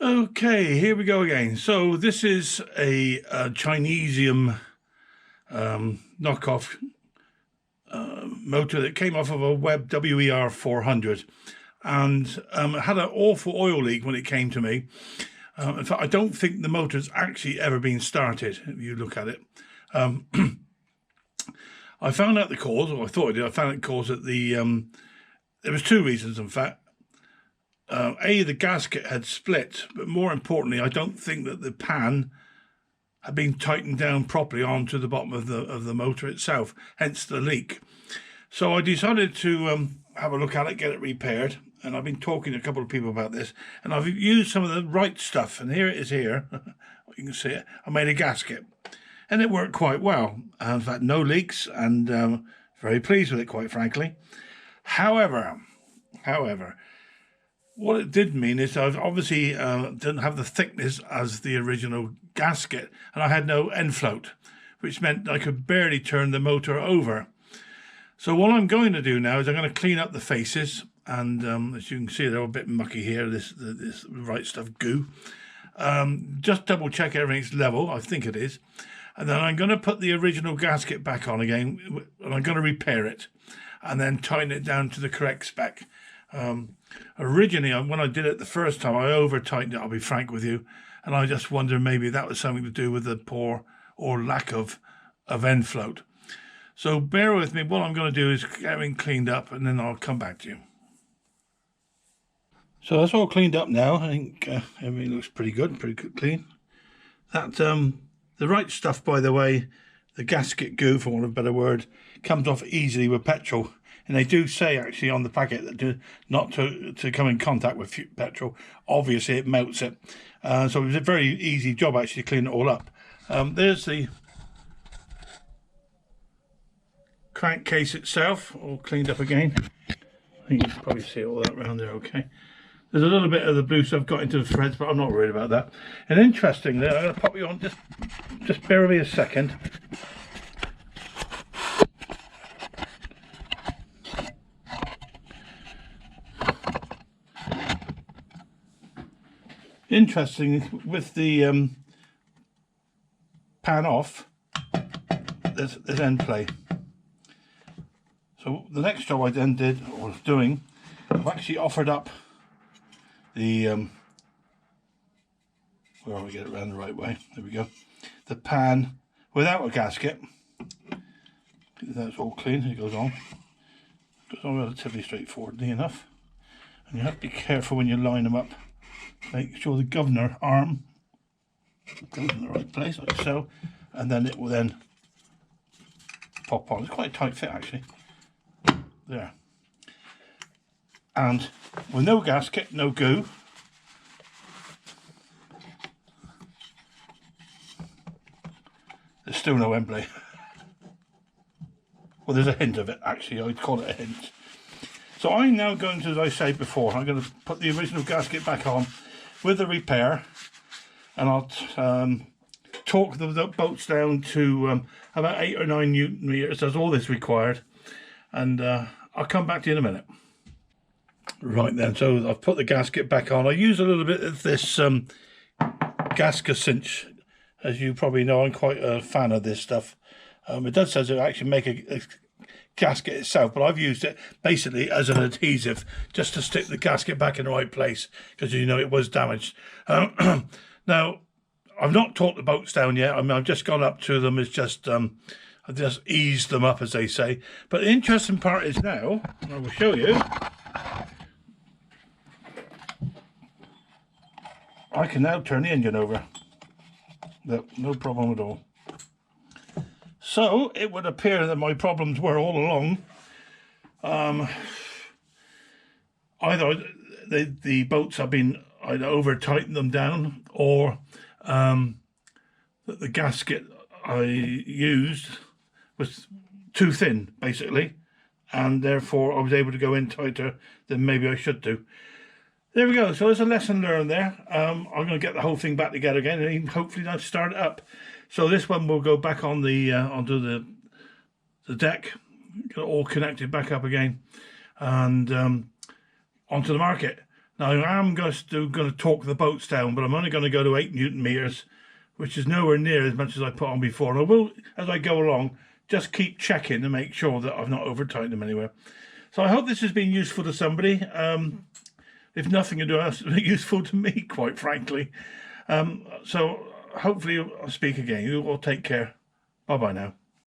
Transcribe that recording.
Okay, here we go again. So this is a Chinesium knockoff motor that came off of a Webb WER400, and it had an awful oil leak when it came to me. In fact, I don't think the motor's actually ever been started, if you look at it. I found out the cause, or I thought I did. I found out the cause at the, there was two reasons, in fact. The gasket had split, but more importantly, I don't think that the pan had been tightened down properly onto the bottom of the motor itself, hence the leak. So I decided to have a look at it, get it repaired, and I've been talking to a couple of people about this, and I've used some of the right stuff, and here it is here. You can see it. I made a gasket, and it worked quite well. In fact, no leaks, and very pleased with it, quite frankly. However, what it did mean is I obviously didn't have the thickness as the original gasket, and I had no end float, which meant I could barely turn the motor over. So what I'm going to do now is I'm going to clean up the faces, and as you can see, they're a bit mucky here, this right stuff goo. Just double check everything's level, I think it is. And then I'm going to put the original gasket back on again, and I'm going to repair it, and then tighten it down to the correct spec. Originally, when I did it the first time, I over tightened it, I'll be frank with you, and I just wonder maybe that was something to do with the poor or lack of end float. So bear with me. What I'm going to do is get everything cleaned up, and then I'll come back to you. So that's all cleaned up now. I think everything looks pretty good clean. That the right stuff, by the way, the gasket goo, for want of a better word, comes off easily with petrol. And they do say actually on the packet that not to come in contact with petrol. Obviously it melts it. So it was a very easy job actually to clean it all up. There's the crankcase itself, all cleaned up again. I think you can probably see all that around there okay. There's a little bit of the blue stuff got into the threads, but I'm not worried about that. And interestingly, I'm going to pop you on, just bear with me a second. Interesting, with the pan off, there's end play. So the next job I then did, or was doing, I've actually offered up the, where we get it around the right way, there we go, the pan without a gasket. That's all clean, it goes on relatively straightforwardly enough. And you have to be careful when you line them up. Make sure the governor arm goes in the right place, like so, and then it will then pop on. It's quite a tight fit actually. There. And with no gasket, no goo, there's still no end play. Well, there's a hint of it actually, I'd call it a hint. So I'm now going to, as I said before, I'm going to put the original gasket back on with the repair, and I'll torque the bolts down to about 8 or 9 Newton meters. That's all this required, and I'll come back to you in a minute. Right then, so I've put the gasket back on. I use a little bit of this gasket cinch. As you probably know, I'm quite a fan of this stuff. It does say to actually make a gasket itself, but I've used it basically as an adhesive just to stick the gasket back in the right place, because you know it was damaged. Now I've not torqued the bolts down yet. I mean, I've just gone up to them. It's just I've just eased them up, as they say. But the interesting part is now, and I will show you, I can now turn the engine over. No problem at all. So it would appear that my problems were all along either the bolts have been either over tightened them down, or that the gasket I used was too thin basically, and therefore I was able to go in tighter than maybe I should do. There we go. So there's a lesson learned there. I'm going to get the whole thing back together again, and hopefully not start it up. So this one will go back on the onto the deck, get it all connected back up again, and onto the market. Now I am going to torque the boats down, but I'm only going to go to 8 Newton meters, which is nowhere near as much as I put on before. And I will, as I go along, just keep checking to make sure that I've not over-tightened them anywhere. So I hope this has been useful to somebody. If nothing else, useful to me, quite frankly. So hopefully I'll speak again. You all take care. Bye-bye now.